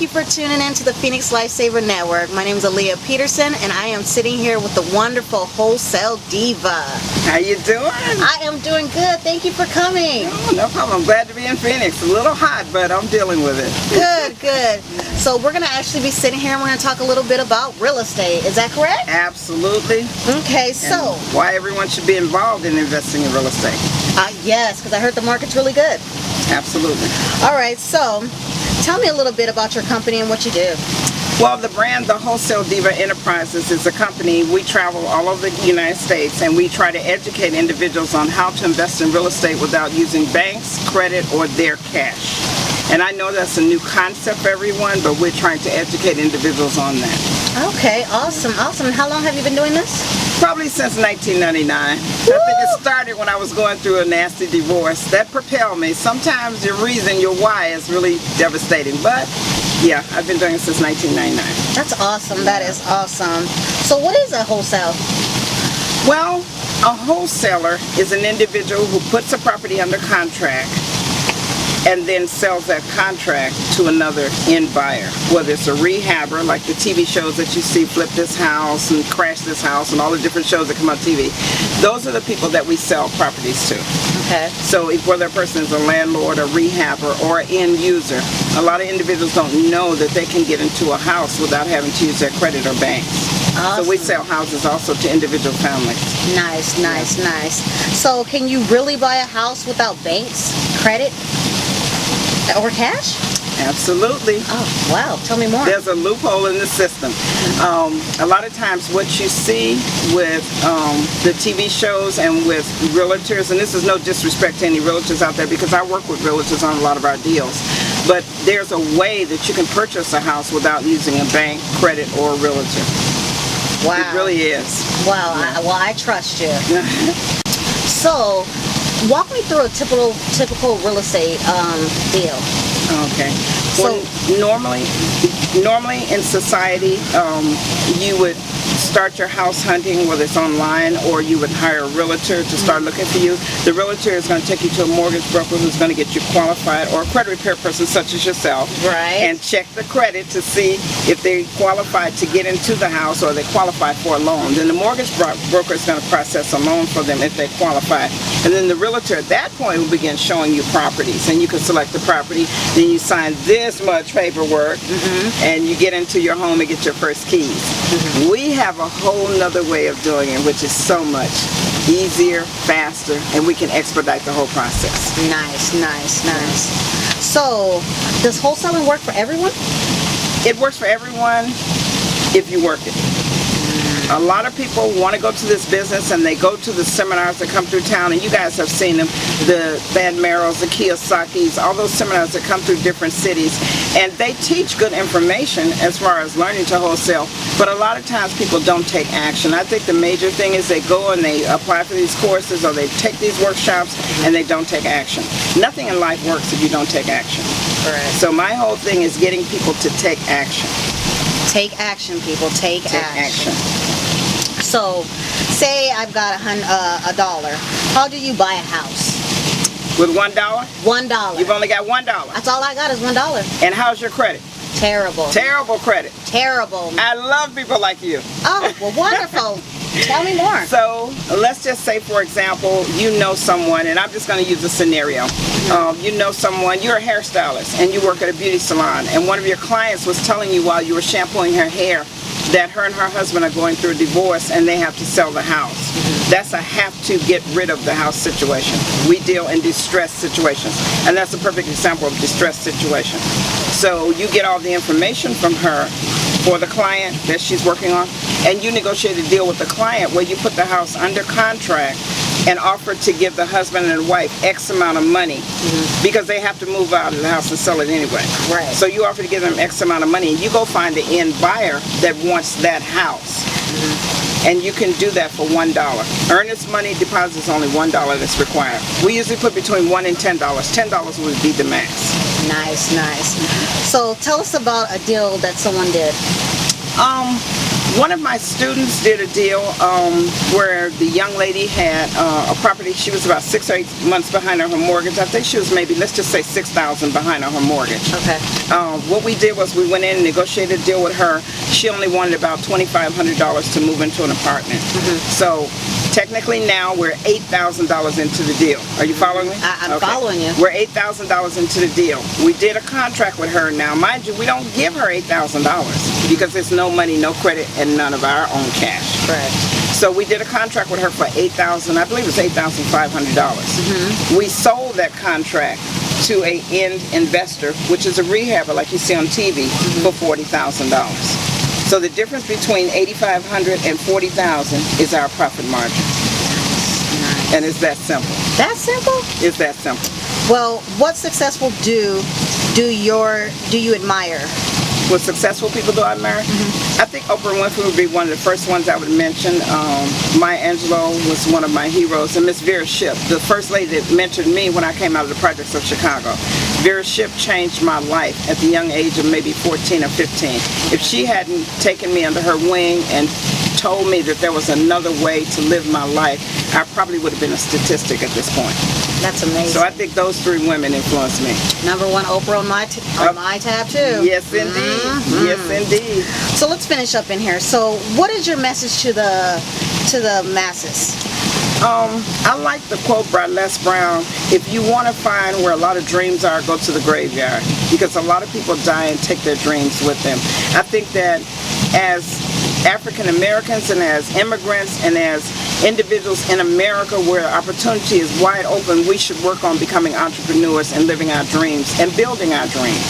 you for tuning in to the Phoenix Lifesaver Network. My name is Aaliyah Peterson, and I am sitting here with the wonderful Wholesale Diva. How you doing? I am doing good. Thank you for coming. Oh, no problem. I'm glad to be in Phoenix. A little hot, but I'm dealing with it. Good, good. So we're going to actually be sitting here and we're going to talk a little bit about real estate. Is that correct? Absolutely. Okay, so And why everyone should be involved in investing in real estate. Yes, because I heard the market's really good. Absolutely. All right, so tell me a little bit about your company and what you do. Well, the brand, the Wholesale Diva Enterprises, is a company. We travel all over the United States, and we try to educate individuals on how to invest in real estate without using banks, credit, or their cash. And I know that's a new concept for everyone, but we're trying to educate individuals on that. Okay, awesome, awesome. And how long have you been doing this? Probably since 1999. I think it started when I was going through a nasty divorce. That propelled me. Sometimes your reason, your why is really devastating. But yeah, I've been doing it since 1999. That's awesome. That is awesome. So what is a wholesale? Well, a wholesaler is an individual who puts a property under contract and then sells that contract to another end buyer. Whether it's a rehabber, like the TV shows that you see, Flip This House and Crash This House and all the different shows that come on TV. Those are the people that we sell properties to. Okay. So if whether a person is a landlord, a rehabber, or an end user, a lot of individuals don't know that they can get into a house without having to use their credit or banks. Awesome. So we sell houses also to individual families. Nice, nice, nice. So can you really buy a house without banks, credit, or cash? Absolutely. Oh, wow. Tell me more. There's a loophole in the system. A lot of times what you see with the TV shows and with realtors, and this is no disrespect to any realtors out there because I work with realtors on a lot of our deals, but there's a way that you can purchase a house without using a bank, credit, or a realtor. Wow. It really is. Wow. I trust you. So, walk me through a typical real estate deal. Okay. Well, normally in society, you would start your house hunting, whether it's online or you would hire a realtor to start looking for you. The realtor is going to take you to a mortgage broker who's going to get you qualified, or a credit repair person such as yourself, right? And check the credit to see if they qualified to get into the house or they qualify for a loan. Then the mortgage broker is going to process a loan for them if they qualify. And then the realtor at that point will begin showing you properties, and you can select the property. Then you sign this much paperwork, and you get into your home and get your first keys. We have a whole nother way of doing it, which is so much easier, faster, and we can expedite the whole process. Nice, nice, nice. So, does wholesaling work for everyone? It works for everyone if you work it. A lot of people want to go to this business and they go to the seminars that come through town, and you guys have seen them, the Van Merrills, the Kiyosaki's, all those seminars that come through different cities, and they teach good information as far as learning to wholesale, but a lot of times people don't take action. I think the major thing is they go and they apply for these courses or they take these workshops and they don't take action. Nothing in life works if you don't take action. Right. So my whole thing is getting people to take action. Take action, people. Take action. So, say I've got $1. How do you buy a house? With $1? $1. You've only got $1. That's all I got is $1. And how's your credit? Terrible. Terrible credit. Terrible. I love people like you. Oh, well, wonderful. Tell me more. So, let's just say, for example, you know someone, and I'm just going to use a scenario. You know someone, you're a hairstylist, and you work at a beauty salon, and one of your clients was telling you while you were shampooing her hair that her and her husband are going through a divorce and they have to sell the house. That's a have to get rid of the house situation. We deal in distressed situations, and that's a perfect example of distressed situation. So you get all the information from her for the client that she's working on, and you negotiate a deal with the client where you put the house under contract and offer to give the husband and wife X amount of money because they have to move out of the house and sell it anyway. Right. So you offer to give them X amount of money, and you go find the end buyer that wants that house. And you can do that for $1. Earnest money deposit is only $1 that's required. We usually put between $1 and $10. $10 would be the max. Nice, nice. So tell us about a deal that someone did. One of my students did a deal where the young lady had a property. She was about 6 or 8 months behind on her mortgage. I think she was maybe, let's just say, $6,000 behind on her mortgage. Okay. What we did was we went in and negotiated a deal with her. She only wanted about $2,500 to move into an apartment. So technically now we're $8,000 into the deal. Are you following me? I'm following you. We're $8,000 into the deal. We did a contract with her. Now, mind you, we don't give her $8,000 because there's no money, no credit, and none of our own cash. Correct. So we did a contract with her for $8,000. I believe it was $8,500. We sold that contract to a end investor, which is a rehabber like you see on TV, for $40,000. So the difference between $8,500 and $40,000 is our profit margin. Nice. And it's that simple. That simple? It's that simple. Well, what successful do you admire? What successful people do I admire? I think Oprah Winfrey would be one of the first ones I would mention. Maya Angelou was one of my heroes, and Miss Vera Shipp, the first lady that mentored me when I came out of the projects of Chicago. Vera Shipp changed my life at the young age of maybe 14 or 15. If she hadn't taken me under her wing and told me that there was another way to live my life, I probably would have been a statistic at this point. That's amazing. So I think those 3 women influenced me. Number 1, Oprah on my tab too. Yes, indeed. Yes, indeed. So let's finish up in here. So what is your message to the masses? I like the quote by Les Brown, if you want to find where a lot of dreams are, go to the graveyard, because a lot of people die and take their dreams with them. I think that as African Americans and as immigrants and as individuals in America where opportunity is wide open, we should work on becoming entrepreneurs and living our dreams and building our dreams.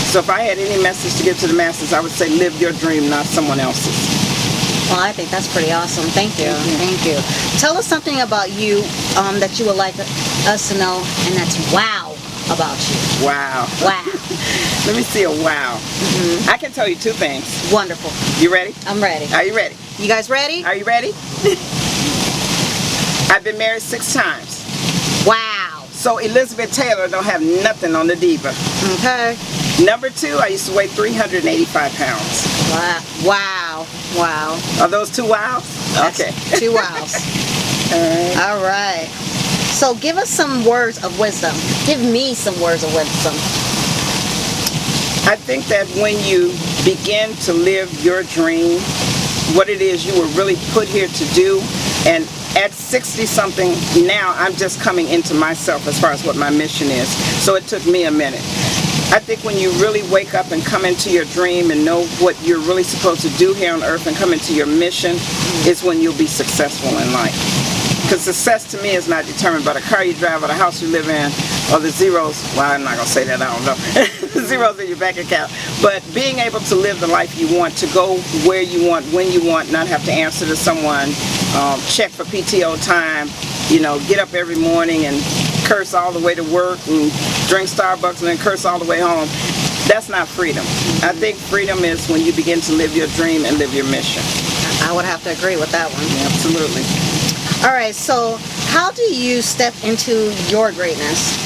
So if I had any message to give to the masses, I would say live your dream, not someone else's. Well, I think that's pretty awesome. Thank you. Thank you. Tell us something about you that you would like us to know, and that's wow about you. Wow. Wow. Let me see a wow. I can tell you 2 things. Wonderful. You ready? I'm ready. Are you ready? You guys ready? Are you ready? I've been married 6 times. Wow. So Elizabeth Taylor don't have nothing on the Diva. Okay. Number 2, I used to weigh 385 pounds. Wow. Wow. Are those 2 wows? Okay. 2 wows. All right. So give us some words of wisdom. Give me some words of wisdom. I think that when you begin to live your dream, what it is you were really put here to do, and at 60-something now, I'm just coming into myself as far as what my mission is. So it took me a minute. I think when you really wake up and come into your dream and know what you're really supposed to do here on earth and come into your mission is when you'll be successful in life. Because success to me is not determined by the car you drive or the house you live in or the zeros. Well, I'm not going to say that, I don't know. The zeros in your bank account. But being able to live the life you want, to go where you want, when you want, not have to answer to someone, check for PTO time, you know, get up every morning and curse all the way to work and drink Starbucks and then curse all the way home. That's not freedom. I think freedom is when you begin to live your dream and live your mission. I would have to agree with that one. Yeah, absolutely. All right, so how do you step into your greatness?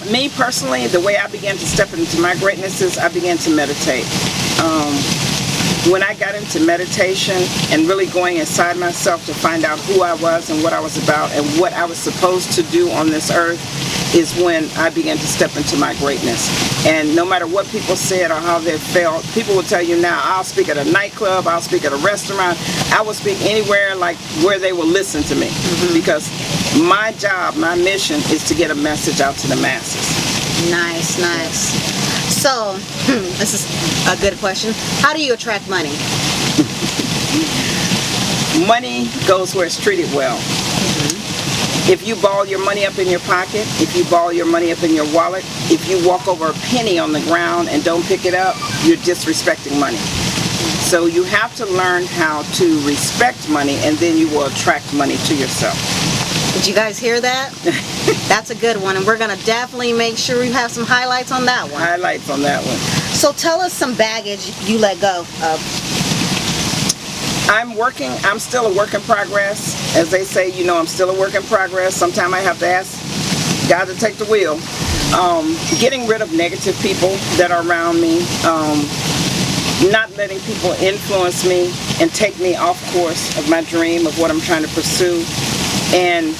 Me personally, the way I began to step into my greatness is I began to meditate. When I got into meditation and really going inside myself to find out who I was and what I was about and what I was supposed to do on this earth is when I began to step into my greatness. And no matter what people said or how they felt, people will tell you now, I'll speak at a nightclub, I'll speak at a restaurant, I will speak anywhere like where they will listen to me. Because my job, my mission is to get a message out to the masses. Nice, nice. So, this is a good question. How do you attract money? Money goes where it's treated well. If you ball your money up in your pocket, if you ball your money up in your wallet, if you walk over a penny on the ground and don't pick it up, you're disrespecting money. So you have to learn how to respect money, and then you will attract money to yourself. Did you guys hear that? That's a good one, and we're going to definitely make sure we have some highlights on that one. Highlights on that one. So tell us some baggage you let go of. I'm still a work in progress. As they say, you know, I'm still a work in progress. Sometimes I have to ask God to take the wheel. Getting rid of negative people that are around me. Not letting people influence me. and take me off course of my dream of what I'm trying to pursue, and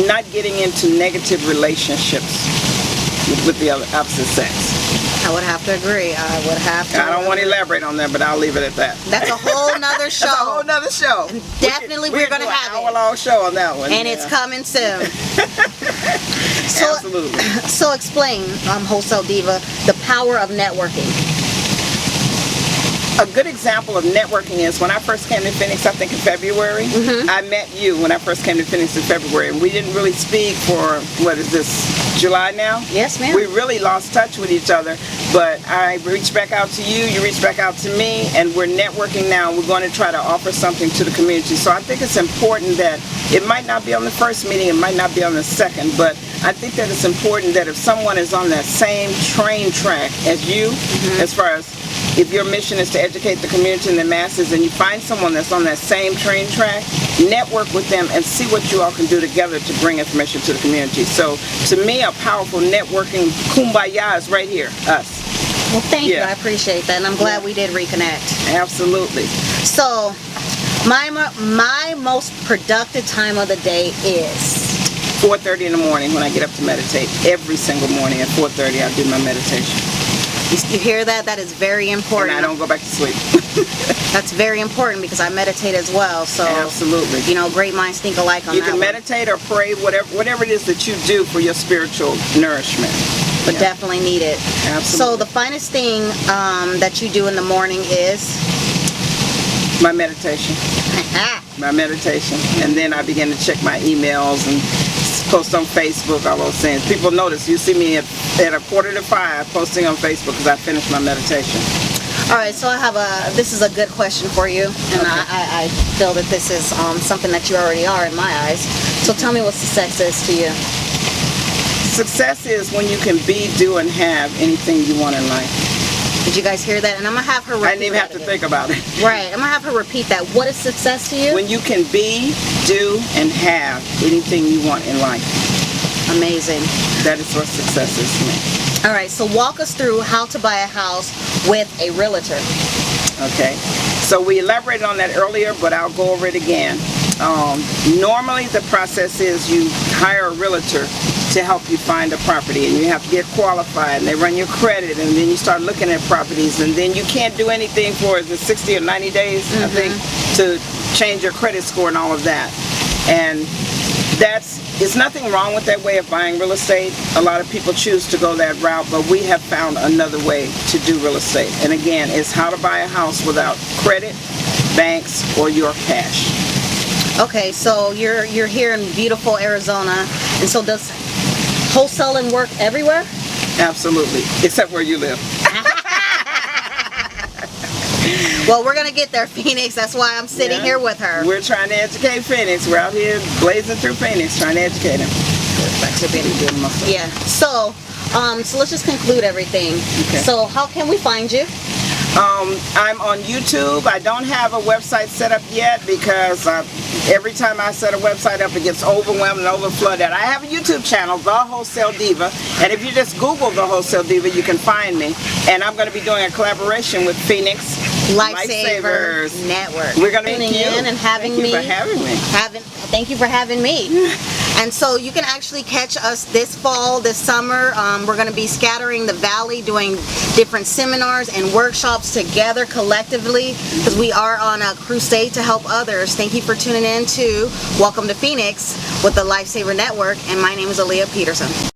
not getting into negative relationships with the other opposite sex. I would have to agree. I don't want to elaborate on that, but I'll leave it at that. That's a whole nother show. That's a whole nother show. Definitely we're going to have an hour-long show on that one. And it's coming soon. Absolutely. So explain, Wholesale Diva, the power of networking. A good example of networking is when I first came to Phoenix, I think in February. I met you when I first came to Phoenix in February, and we didn't really speak for, what is this, July now? Yes, ma'am. We really lost touch with each other, but I reached back out to you, you reached back out to me, and we're networking now. We're going to try to offer something to the community. So I think it's important that it might not be on the first meeting, it might not be on the second, but I think that it's important that if someone is on that same train track as you, as far as if your mission is to educate the community and the masses, and you find someone that's on that same train track, network with them and see what you all can do together to bring information to the community. So to me, a powerful networking kumbaya is right here, us. Well, thank you. I appreciate that, and I'm glad we did reconnect. Absolutely. So my most productive time of the day is 4:30 in the morning when I get up to meditate. Every single morning at 4:30 I do my meditation. You hear that? That is very important. And I don't go back to sleep. That's very important because I meditate as well. So absolutely. You know, great minds think alike on that. You can meditate or pray, whatever it is that you do for your spiritual nourishment. But definitely need it. Absolutely. So the finest thing that you do in the morning is? My meditation. My meditation. And then I begin to check my emails and post on Facebook, all those things. People notice, you see me at 4:45 posting on Facebook because I finished my meditation. All right, so this is a good question for you, and I feel that this is something that you already are in my eyes. So tell me what success is to you. Success is when you can be, do, and have anything you want in life. Did you guys hear that? And I'm going to have her repeat that. I didn't even have to think about it. Right, I'm going to have her repeat that. What is success to you? When you can be, do, and have anything you want in life. Amazing. That is what success is to me. All right, so walk us through how to buy a house with a realtor. Okay, so we elaborated on that earlier, but I'll go over it again. Normally the process is you hire a realtor to help you find a property, and you have to get qualified, and they run your credit, and then you start looking at properties, and then you can't do anything for 60 or 90 days, I think, to change your credit score and all of that. And there's nothing wrong with that way of buying real estate. A lot of people choose to go that route, but we have found another way to do real estate. And again, it's how to buy a house without credit, banks, or your cash. Okay, so you're here in beautiful Arizona, and so does wholesaling work everywhere? Absolutely, except where you live. Well, we're going to get there, Phoenix. That's why I'm sitting here with her. We're trying to educate Phoenix. We're out here blazing through Phoenix, trying to educate them. Yeah. So let's just conclude everything. Okay. So how can we find you? I'm on YouTube. I don't have a website set up yet because every time I set a website up, it gets overwhelmed and overflooded. I have a YouTube channel, The Wholesale Diva, and if you just Google The Wholesale Diva, you can find me. And I'm going to be doing a collaboration with Phoenix Lifesavers Network. We're going to tuning in and having me. Thank you for having me. And so you can actually catch us this fall, this summer. We're going to be scattering the valley, doing different seminars and workshops together collectively because we are on a crusade to help others. Thank you for tuning in to Welcome to Phoenix with the Lifesaver Network, and my name is Aaliyah Peterson.